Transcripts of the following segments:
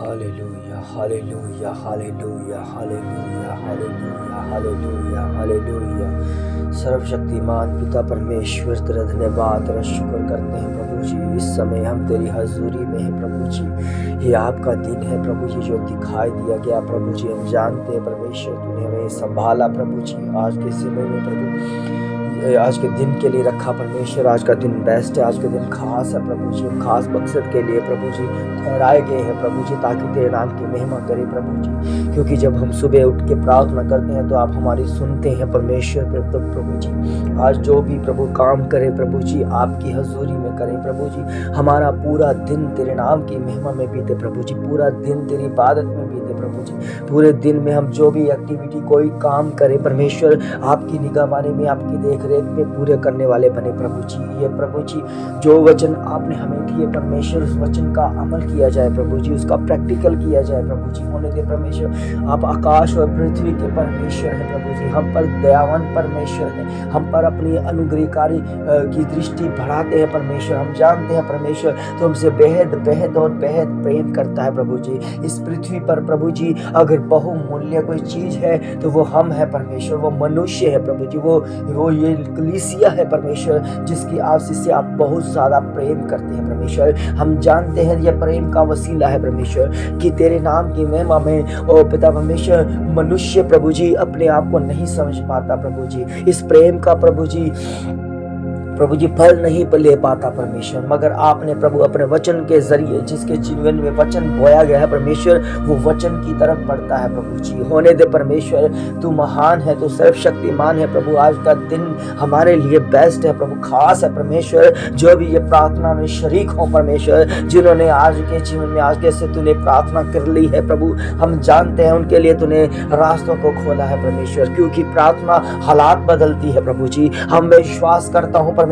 Hallelujah, hallelujah, hallelujah, hallelujah, hallelujah, hallelujah, hallelujah. सर्वशक्तिमान पिता परमेश्वर तेरा धन्यवाद तेरा शुक्र करते हैं प्रभु जी। इस समय हम तेरी हजूरी में हैं प्रभु जी। ये आपका दिन है प्रभु जी जो दिखाई दिया गया प्रभु जी। हम जानते हैं परमेश्वर तूने हमें संभाला प्रभु जी। आज के समय में प्रभु आज के दिन के लिए रखा परमेश्वर। आज का दिन बेस्ट है, आज का दिन खास है प्रभु जी। खास मकसद के लिए प्रभु जी ठहराए गए हैं प्रभु जी, ताकि तेरे नाम की महिमा करें प्रभु जी। क्योंकि जब हम सुबह उठ के प्रार्थना करते हैं तो आप हमारी सुनते हैं परमेश्वर प्रभु जी। आज जो भी प्रभु काम करें प्रभु जी आपकी हजूरी में करें प्रभु जी। हमारा पूरा दिन तेरे नाम की महिमा में बीते प्रभु जी। पूरा दिन तेरी इबादत में बीते प्रभु जी। पूरे दिन में हम जो भी एक्टिविटी कोई काम करें परमेश्वर आपकी निगाहबानी में आपकी देख रेख में पूरे करने वाले बने प्रभु जी। ये प्रभु जी जो वचन आपने हमें दिए परमेश्वर उस वचन का अमल किया जाए प्रभु जी, उसका प्रैक्टिकल किया जाए प्रभु जी। होने दे परमेश्वर आप आकाश और पृथ्वी के परमेश्वर हैं प्रभु जी। हम पर दयावान परमेश्वर हैं, हम पर अपनी अनुग्रहकारी की दृष्टि बढ़ाते हैं परमेश्वर। हम जानते हैं परमेश्वर तो हमसे बेहद बेहद और बेहद प्रेम करता है प्रभु जी। इस पृथ्वी पर प्रभु जी अगर बहुमूल्य कोई चीज है तो वो हम है परमेश्वर, वो मनुष्य है प्रभु जी। वो ये कलीसिया है परमेश्वर जिसकी आपसी से आप बहुत ज्यादा प्रेम करते हैं परमेश्वर। हम जानते हैं यह प्रेम का वसीला है परमेश्वर कि तेरे नाम की महिमा में ओ पिता परमेश्वर मनुष्य प्रभु जी अपने आप को नहीं समझ पाता प्रभु जी। इस प्रेम का प्रभु जी फल नहीं ले पाता परमेश्वर, मगर आपने प्रभु अपने वचन के जरिए जिसके जीवन में वचन बोया गया है परमेश्वर वो वचन की तरफ बढ़ता है प्रभु जी। होने दे परमेश्वर तू महान है, तू सर्वशक्तिमान है प्रभु। आज का दिन हमारे लिए बेस्ट है प्रभु, खास है परमेश्वर। जो भी ये प्रार्थना में शरीक हो परमेश्वर, जिन्होंने आज के जीवन में आज कैसे तूने प्रार्थना कर ली है प्रभु, हम जानते हैं उनके लिए तूने रास्तों को खोला है परमेश्वर। क्योंकि प्रार्थना हालात बदलती है प्रभु जी। हम विश्वास करता हूँ परमेश्वर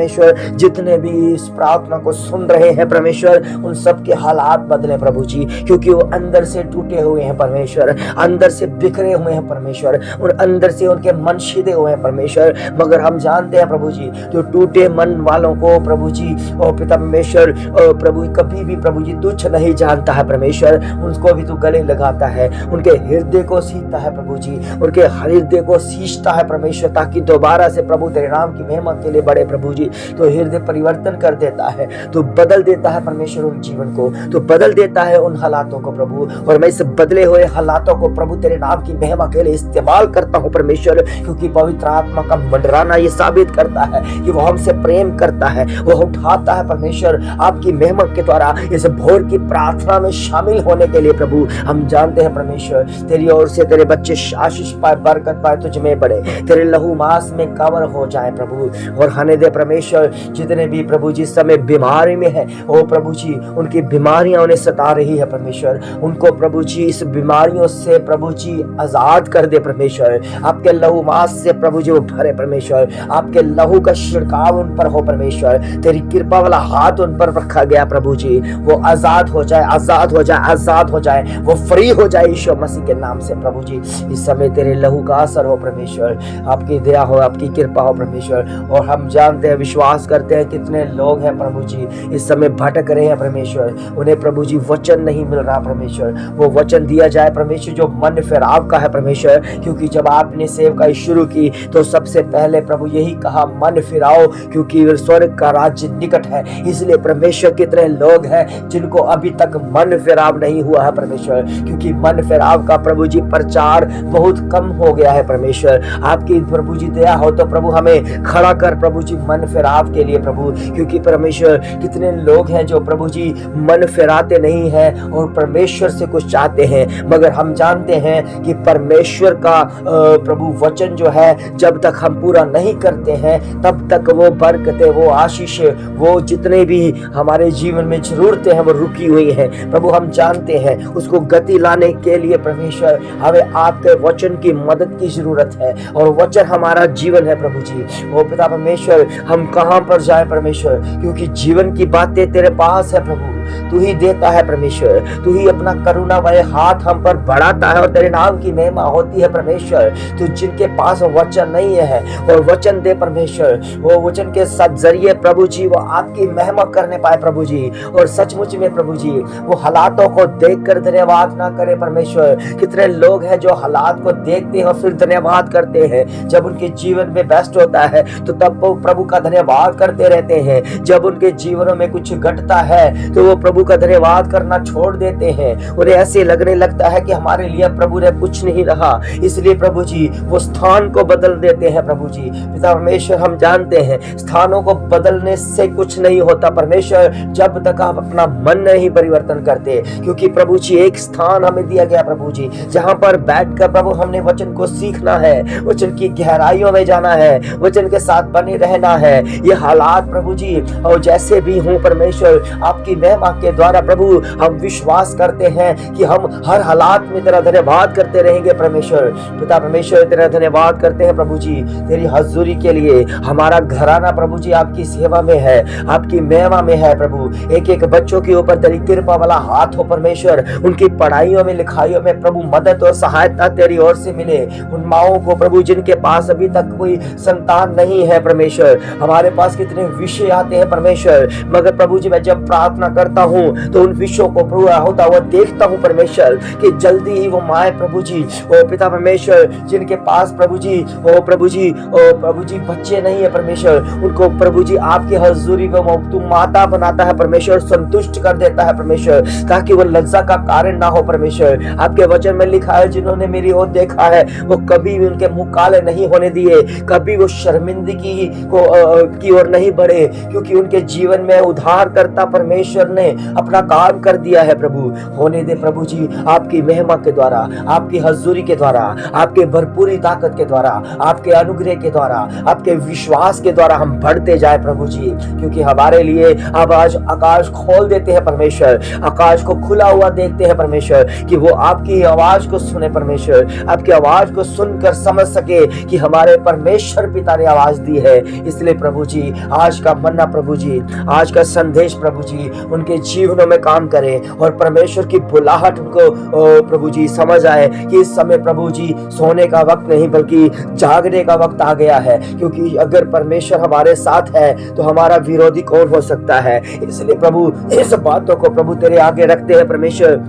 जितने भी इस प्रार्थना को सुन रहे हैं परमेश्वर उन सब के हालात बदले प्रभु जी। क्योंकि वो अंदर से टूटे हुए हैं परमेश्वर, अंदर से बिखरे हुए हैं परमेश्वर, और अंदर से उनके मन सीधे हुए हैं परमेश्वर। मगर हम जानते हैं प्रभु जी जो टूटे मन वालों को प्रभु जी और पिता परमेश्वर प्रभु कभी भी प्रभु जी तुच्छ नहीं जानता है परमेश्वर। उनको भी तू गले लगाता है, उनके हृदय को सींचता है प्रभु जी, उनके हृदय को सींचता है परमेश्वर, ताकि दोबारा से प्रभु तेरे नाम की महिमा के लिए बढ़े प्रभु जी। तो हृदय परिवर्तन कर देता है, तो बदल देता है परमेश्वर उन जीवन को, तो बदल देता है उन हालातों को प्रभु। और मैं इस बदले हुए हालातों को प्रभु तेरे नाम की महिमा के लिए इस्तेमाल करता हूं परमेश्वर। क्योंकि पवित्र आत्मा का मंडराना ये साबित करता है कि वो हमसे प्रेम करता है, वो उठाता है परमेश्वर आपकी महिमा के द्वारा इस भोर की प्रार्थना में शामिल होने के लिए प्रभु। हम जानते हैं परमेश्वर तेरी ओर से तेरे बच्चे आशीष पाए, बरकत पाए, तुझ में बढ़े, तेरे लहू मास में कवर हो जाए प्रभु। और हने दे परमेश्वर जितने भी प्रभु जी समय बीमारी में है ओ प्रभु जी उनकी बीमारियां उन्हें सता रही है परमेश्वर, उनको प्रभु जी इस बीमारियों से प्रभु जी आजाद कर दे परमेश्वर। आपके लहू मास से प्रभु जी वो भरे परमेश्वर, आपके लहू का छिड़काव उन पर हो परमेश्वर, तेरी कृपा वाला हाथ उन पर रखा गया प्रभु जी। वो आजाद हो जाए, आजाद हो जाए, आजाद हो जाए, वो फ्री हो जाए यीशु मसीह के नाम से प्रभु जी। इस समय तेरे लहू का असर हो परमेश्वर, आपकी दया हो, आपकी कृपा हो परमेश्वर। और हम जानते हैं विश्वास करते हैं कितने लोग हैं प्रभु जी इस समय भटक रहे हैं परमेश्वर, उन्हें प्रभु जी वचन नहीं मिल रहा परमेश्वर। वो वचन दिया जाए परमेश्वर जो मन फिराव का है परमेश्वर। क्योंकि जब आपने सेवकाई शुरू की तो सबसे पहले प्रभु यही कहा मन फिराओ क्योंकि स्वर्ग का राज्य निकट है। इसलिए परमेश्वर कितने लोग हैं जिनको अभी तक मन फिराव नहीं हुआ है परमेश्वर, क्योंकि मन फिराव का प्रभु जी प्रचार बहुत कम हो गया है परमेश्वर। आपकी प्रभु जी दया हो तो प्रभु हमें खड़ा कर प्रभु जी मन फिराव के लिए प्रभु। क्योंकि परमेश्वर कितने लोग हैं जो प्रभु जी मन फिराते नहीं हैं और परमेश्वर से कुछ चाहते हैं, मगर हम जानते हैं कि परमेश्वर का प्रभु वचन जो है जब तक हम पूरा नहीं करते हैं तब तक वो बरकतें, वो आशीष, वो जितने भी हमारे जीवन में जरूरतें हैं वो रुकी हुई हैं प्रभु। हम जानते हैं उसको गति लाने के लिए परमेश्वर हमें आपके वचन की मदद की जरूरत है, और वचन हमारा जीवन है प्रभु जी। ओ पिता परमेश्वर हम कहां पर जाए परमेश्वर, क्योंकि जीवन की बातें तेरे पास है प्रभु। तू ही देता है परमेश्वर, तू ही अपना करुणामय हाथ हम पर बढ़ाता है और तेरे नाम की महिमा होती है परमेश्वर। तू जिनके पास वचन नहीं है और वचन दे परमेश्वर, वो वचन के साथ जरिए प्रभु जी वो आपकी महिमा करने पाए प्रभु जी। और सचमुच में प्रभु जी वो हालातों को देखकर धन्यवाद ना करे परमेश्वर। कितने लोग हैं जो हालात को देखते हैं और फिर धन्यवाद करते हैं। जब उनके जीवन में बेस्ट होता है तो तब वो प्रभु का धन्यवाद करते रहते हैं। जब उनके जीवनों में कुछ घटता है तो वो प्रभु का धन्यवाद करना छोड़ देते हैं। उन्हें ऐसे लगने लगता है कि हमारे लिए प्रभु ने कुछ नहीं रहा, इसलिए प्रभु जी वो स्थान को बदल देते हैं प्रभु जी। पिता परमेश्वर, हम जानते हैं स्थानों को बदलने से कुछ नहीं होता परमेश्वर, जब तक आप अपना मन नहीं परिवर्तन करते। क्योंकि प्रभु जी एक स्थान हमें दिया गया प्रभु जी, जहां पर बैठकर प्रभु हमने वचन को सीखना है, वचन की गहराइयों में जाना है, वचन के साथ बने रहना है। ये हालात प्रभु जी और जैसे भी हूँ परमेश्वर, आपकी महिमा के द्वारा प्रभु हम विश्वास करते हैं कि हम हर हालात में तेरा धन्यवाद करते रहेंगे परमेश्वर। पिता परमेश्वर, तेरा धन्यवाद करते हैं प्रभु जी तेरी हजूरी के लिए। हमारा घराना प्रभु जी आपकी सेवा में है, आपकी महिमा में है प्रभु। एक एक बच्चों के ऊपर तेरी कृपा वाला हाथ हो परमेश्वर, उनकी पढ़ाइयों में लिखाइयों में प्रभु मदद और सहायता तेरी ओर से मिले। उन माओं को प्रभु जिनके पास अभी तक कोई संतान नहीं है परमेश्वर, हमारे पास कितने विषय आते हैं परमेश्वर, मगर प्रभु जी मैं जब प्रार्थना करता हूँ तो उन विषयों को पूरा होता हुआ देखता हूँ परमेश्वर कि जल्दी ही वो माए प्रभु जी, ओ पिता परमेश्वर, जिनके पास प्रभु जी बच्चे नहीं है परमेश्वर, उनको प्रभु जी आपकी हजूरी में तू माता बनाता है परमेश्वर, संतुष्ट कर देता है परमेश्वर, ताकि वो लज्जा का कारण ना हो परमेश्वर। आपके वचन में लिखा है जिन्होंने मेरी ओर देखा है वो कभी भी उनके मुंह काले नहीं होने दिए, कभी वो शर्मिंदगी की ओर नहीं बढ़े, क्योंकि उनके जीवन में उद्धारकर्ता परमेश्वर ने अपना काम कर दिया है प्रभु। होने दे प्रभु जी आपकी महिमा के द्वारा, आपकी हजूरी के द्वारा, आपके भरपूरी ताकत के द्वारा, आपके अनुग्रह के द्वारा, आपके विश्वास के द्वारा हम बढ़ते जाए प्रभु जी। क्योंकि हमारे लिए अब आज आकाश खोल देते हैं परमेश्वर, आकाश को खुला हुआ देखते हैं परमेश्वर, कि वो आपकी आवाज को सुने परमेश्वर, आपकी आवाज को सुनकर समझ सके कि हमारे परमेश्वर पिता ने आवाज दी है। इसलिए प्रभु जी आज का मन्ना प्रभु जी, आज का संदेश प्रभु जी उनके जीवनों में काम करे और परमेश्वर की बुलाहट उनको प्रभु जी समझ आए कि इस समय प्रभु जी सोने का वक्त नहीं बल्कि जागने का वक्त आ गया है। क्योंकि अगर परमेश्वर हमारे साथ है तो हमारा विरोधी कौन हो सकता है। इसलिए प्रभु इस बातों को प्रभु तेरे आगे रखते हैं परमेश्वर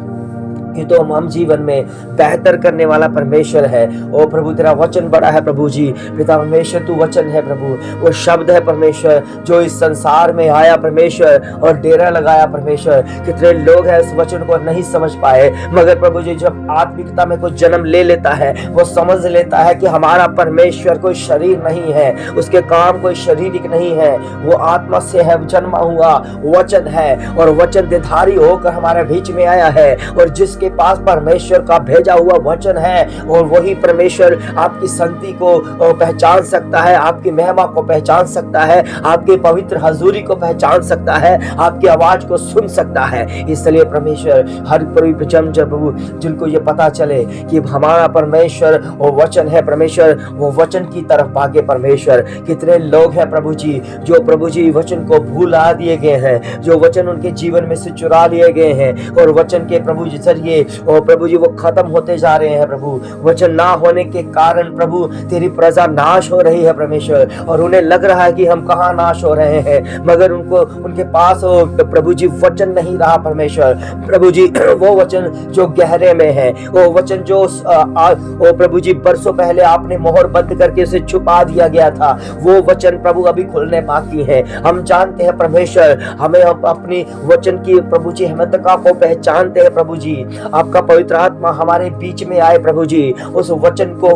कि तो हम जीवन में बेहतर करने वाला परमेश्वर है। ओ प्रभु तेरा वचन बड़ा है प्रभु जी। पिता परमेश्वर तू वचन है प्रभु, वो शब्द है परमेश्वर जो इस संसार में आया परमेश्वर और डेरा लगाया परमेश्वर। कितने लोग हैं इस वचन को नहीं समझ पाए, मगर प्रभु जी जब आत्मिकता में कोई जन्म ले लेता है वो समझ लेता है कि हमारा परमेश्वर कोई शरीर नहीं है, उसके काम कोई शारीरिक नहीं है, वो आत्मा से है जन्मा हुआ वचन है और वचन देधारी होकर हमारे बीच में आया है। और जिस के पास परमेश्वर का भेजा हुआ वचन है और वही परमेश्वर आपकी संति को पहचान सकता है, आपकी महिमा को पहचान सकता है, आपकी पवित्र हजूरी को पहचान सकता है, आपकी आवाज को सुन सकता है। इसलिए परमेश्वर हर जन प्रभु जिनको ये पता चले कि हमारा परमेश्वर वो वचन है परमेश्वर, वो वचन की तरफ भागे परमेश्वर। कितने लोग हैं प्रभु जी जो प्रभु जी वचन को भूला दिए गए हैं, जो वचन उनके जीवन में से चुरा लिए गए हैं और वचन के प्रभु जी जरिए और प्रभु जी वो खत्म होते जा रहे हैं प्रभु। वचन ना होने के कारण प्रभु तेरी प्रजा नाश हो रही है परमेश्वर, और उन्हें लग रहा है कि हम कहाँ नाश हो रहे हैं, मगर उनके पास प्रभु जी वचन नहीं रहा परमेश्वर। प्रभु जी वो वचन जो गहरे में है, वो वचन जो प्रभु जी बरसों पहले आपने मोहर बंद करके उसे छुपा दिया गया था, वो वचन प्रभु अभी खुलने बाकी है। हम जानते हैं परमेश्वर, हमें अपनी वचन की प्रभु जी अहमियत को पहचानते हैं प्रभु जी। आपका पवित्र आत्मा हमारे बीच में आए प्रभु जी, उस वचन को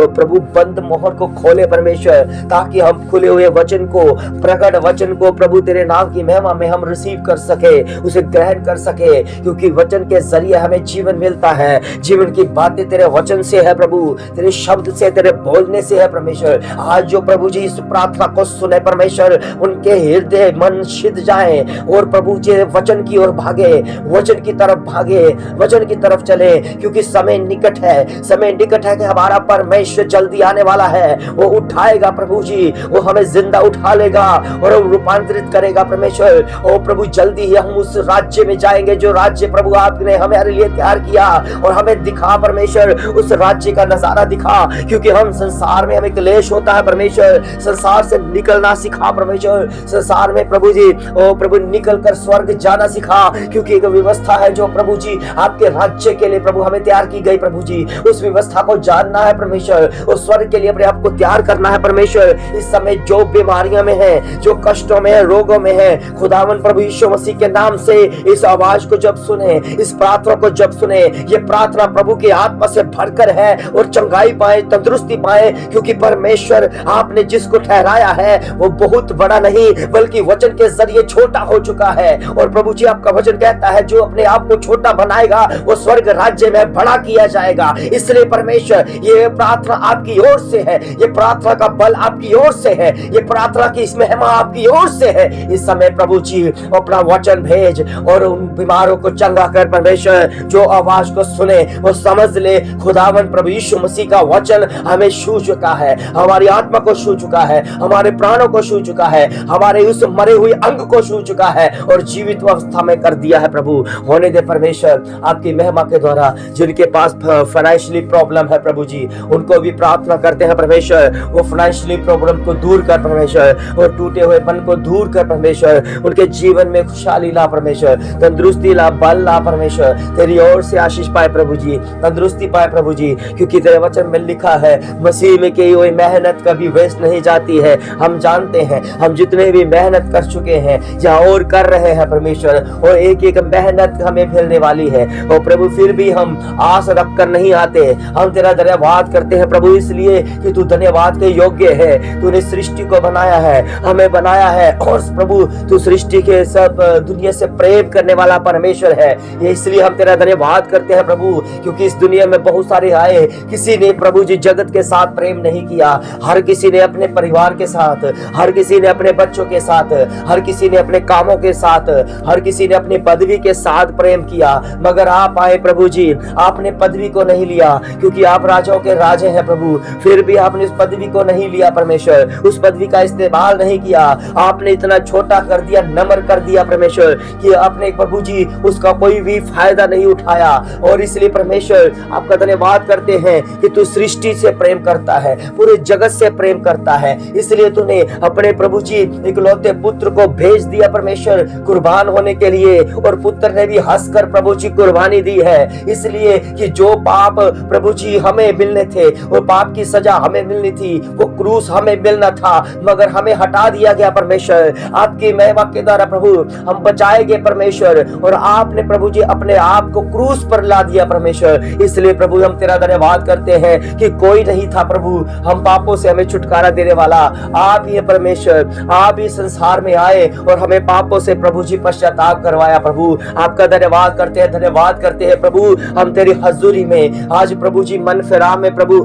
प्रभु बंद मोहर को खोले परमेश्वर, ताकि हम खुले हुए वचन को, प्रकट वचन को प्रभु तेरे नाम की महिमा में हम रिसीव कर सके, उसे ग्रहण कर सके। क्योंकि वचन के जरिए हमें जीवन मिलता है, जीवन की बातें तेरे वचन से है प्रभु, तेरे शब्द से, तेरे बोलने से है परमेश्वर। आज जो प्रभु जी इस प्रार्थना को सुने परमेश्वर, उनके हृदय मन सिद्ध जाए और प्रभु जी वचन की ओर भागे, वचन की तरफ भागे, वचन की तरफ चले, क्योंकि समय निकट है, समय निकट है कि हमारा परमेश्वर जल्दी आने वाला है। वो उठाएगा प्रभु जी, वो हमें जिंदा उठा लेगा और रूपांतरित करेगा परमेश्वर। ओ प्रभु जल्दी ही हम उस राज्य में जाएंगे जो राज्य प्रभु आपने हमारे लिए तैयार किया, और हमें दिखा परमेश्वर, उस राज्य का नजारा दिखा, क्योंकि हम संसार में हमें क्लेश होता है परमेश्वर, संसार से निकलना सिखा परमेश्वर, संसार में प्रभु जी ओ प्रभु निकल कर स्वर्ग जाना सिखा, क्योंकि एक व्यवस्था है जो प्रभु जी आपके राज्य के लिए प्रभु हमें तैयार की गई प्रभु जी, उस व्यवस्था को जानना है परमेश्वर, उस स्वर्ग के लिए अपने आप को तैयार करना है परमेश्वर। इस समय जो बीमारियों में है, जो कष्टों में है, रोगों में है, खुदावन प्रभु यीशु मसीह के नाम से इस आवाज को जब सुने, इस प्रार्थना को जब सुने, ये प्रार्थना प्रभु की आत्मा से भरकर है और चंगाई पाए, तंदुरुस्ती पाए, क्योंकि परमेश्वर आपने जिसको ठहराया है वो बहुत बड़ा नहीं बल्कि वचन के जरिए छोटा हो चुका है। और प्रभु जी आपका वचन कहता है जो अपने आप को छोटा बनाएगा वो स्वर्ग राज्य में बड़ा किया जाएगा। इसलिए परमेश्वर ये प्रार्थना आपकी ओर से है, ये प्रार्थना का बल आपकी ओर से है, ये प्रार्थना की इस महिमा आपकी ओर से है। इस समय प्रभु जी अपना वचन भेज और उन बीमारों को चंगा कर परमेश्वर, जो आवाज को सुने वो समझ ले खुदावन प्रभु यीशु मसीह का वचन हमें छू चुका है, हमारी आत्मा को छू चुका है, हमारे प्राणों को छू चुका है, हमारे उस मरे हुए अंग को छू चुका है और जीवित अवस्था में कर दिया है। प्रभु होने दे परमेश्वर आपकी महिमा के द्वारा। जिनके पास फाइनेंशियली प्रॉब्लम है प्रभु जी, उनको भी प्रार्थना करते हैं परमेश्वर, वो फाइनेंशियली प्रॉब्लम को दूर कर परमेश्वर, और टूटे हुए मन को दूर कर परमेश्वर, उनके जीवन में खुशहाली ला परमेश्वर, तंदुरुस्ती ला, बल ला परमेश्वर, तेरी ओर से आशीष पाए प्रभु जी, तंदुरुस्ती पाए प्रभु जी, क्योंकि तेरे वचन में लिखा है मसीह में की हुई मेहनत कभी वेस्ट नहीं जाती है। हम जानते हैं, हम जितने भी मेहनत कर चुके हैं या और कर रहे हैं परमेश्वर, और एक एक मेहनत हमें मिलने वाली है, और प्रभु फिर भी हम आस रख कर नहीं आते, हम तेरा धन्यवाद करते हैं प्रभु, इसलिए कि तू धन्यवाद के योग्य है। तूने सृष्टि को बनाया है, हमें बनाया है, और प्रभु तू सृष्टि के सब दुनिया से प्रेम करने वाला परमेश्वर है। ये इसलिए हम तेरा धन्यवाद करते हैं प्रभु, क्योंकि इस दुनिया में बहुत सारे आए, किसी ने प्रभु जी जगत के साथ प्रेम नहीं किया, हर किसी ने अपने परिवार के साथ, हर किसी ने अपने बच्चों के साथ, हर किसी ने अपने कामों के साथ, हर किसी ने अपनी पदवी के साथ प्रेम किया, मगर आप आए प्रभु जी, आपने पदवी को नहीं लिया, क्योंकि आप राजाओं के राजे हैं प्रभु, फिर भी आपने उस पदवी को नहीं लिया परमेश्वर, उस पदवी का इस्तेमाल नहीं किया, आपने इतना छोटा कर दिया, नम्र कर दिया परमेश्वर, कि आपने प्रभु जी उसका कोई भी फायदा नहीं उठाया। और इसलिए परमेश्वर आपका धन्यवाद करते हैं कि तू सृष्टि से प्रेम करता है, पूरे जगत से प्रेम करता है, इसलिए तूने अपने प्रभु जी इकलौते पुत्र को भेज दिया परमेश्वर कुर्बान होने के लिए, और पुत्र ने भी हंसकर प्रभु जी कुर्बानी दी है, इसलिए कि जो पाप प्रभु जी हमें मिलने थे, वो पाप की सजा हमें मिलनी थी, वो क्रूस हमें मिलना था, मगर हमें हटा दिया गया परमेश्वर। आपकी महिमा के द्वारा प्रभु हम बचाए गए परमेश्वर, और आपने प्रभु जी अपने आप को क्रूस पर ला दिया परमेश्वर। इसलिए प्रभु हम तेरा धन्यवाद करते हैं कि कोई नहीं था प्रभु हम पापों से हमें छुटकारा देने वाला, आप ही परमेश्वर, आप ही संसार में आए और हमें पापों से प्रभु जी पश्चाताप करवाया। प्रभु आपका धन्यवाद करते हैं, धन्यवाद करते हैं प्रभु। हम तेरी हजूरी में आज प्रभु जी मन फिरा में प्रभु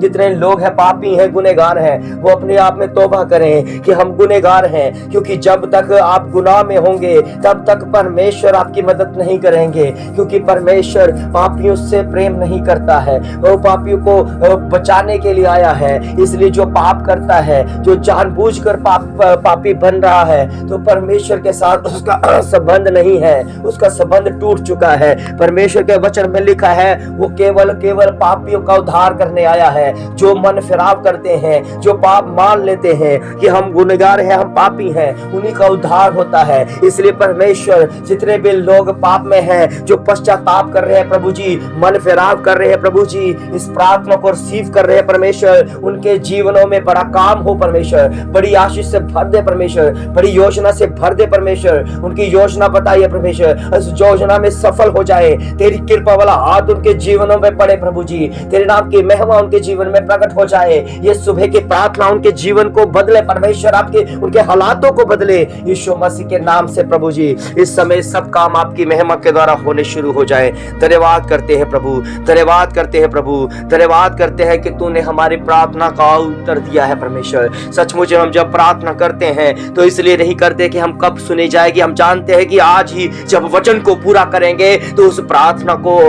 जितने लोग हैं पापी हैं, गुनहगार हैं, वो अपने आप में तौबा करें कि हम गुनहगार हैं, क्योंकि जब तक आप गुनाह में होंगे तब तक परमेश्वर आपकी मदद नहीं करेंगे, क्योंकि परमेश्वर पापियों से प्रेम नहीं करता है, वो पापियों को बचाने के लिए आया है। इसलिए जो पाप करता है, जो जानबूझकर पापी बन रहा है, तो परमेश्वर के साथ उसका संबंध नहीं है, उसका संबंध टूट चुका है। परमेश्वर के वचन में लिखा है वो केवल पापियों का उद्धार करने आया है, जो मन फिराव करते हैं, जो पाप मान लेते हैं कि हम गुनहगार हैं, हम पापी हैं, उन्हीं का उद्धार होता है। इसलिए परमेश्वर जितने भी लोग पाप में हैं, जो पश्चाताप कर रहे हैं प्रभु जी, मन फिराव कर रहे हैं प्रभु जी, इस प्रार्थना को रिसीव कर रहे हैं परमेश्वर, उनके जीवनों में बड़ा काम हो परमेश्वर, बड़ी आशीष से भर दे परमेश्वर, बड़ी योजना से भर दे परमेश्वर, उनकी योजना बताइए परमेश्वर, इस योजना में सफल हो जाए, तेरी कृपा वाला हाथ उनके जीवनों में पड़े प्रभु जी, तेरे नाम की महिमा उनके जीवन में प्रकट हो जाए। ये सुबह सुबह की प्रार्थना उनके जीवन को बदले परमेश्वर, आपके उनके हालातों को बदले यीशु मसीह के नाम से प्रभु जी। इस समय सब काम आपकी महिमा के द्वारा होने शुरू हो जाए। धन्यवाद करते हैं प्रभु, धन्यवाद करते हैं प्रभु, धन्यवाद करते हैं कि तूने हमारी प्रार्थना का उत्तर दिया है परमेश्वर। सचमुच हम जब प्रार्थना करते हैं तो इसलिए नहीं करते कि हम कब सुनी जाएगी, हम जानते हैं कि आज ही जब वचन को पूरा करेंगे तो उस प्रार्थना को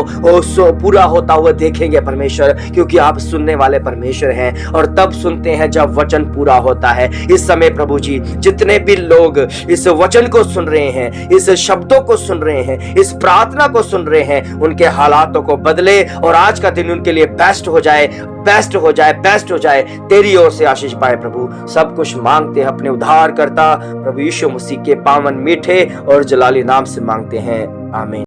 पूरा होता हुआ देखेंगे परमेश्वर, क्योंकि आप सुनने वाले परमेश्वर हैं और तब सुनते हैं जब वचन पूरा होता है। इस समय प्रभु जी जितने भी लोग इस वचन को सुन रहे हैं, इस शब्दों को सुन रहे हैं, इस प्रार्थना को सुन रहे हैं, उनके हालातों को बदले और आज का दिन उनके लिए बेस्ट हो जाए, बेस्ट हो जाए, बेस्ट हो जाए। तेरी ओर से आशीष पाए प्रभु। सब कुछ मांगते हैं अपने उद्धारकर्ता प्रभु यीशु मसीह के पावन मीठे और जलाली नाम से मांगते हैं, आमीन।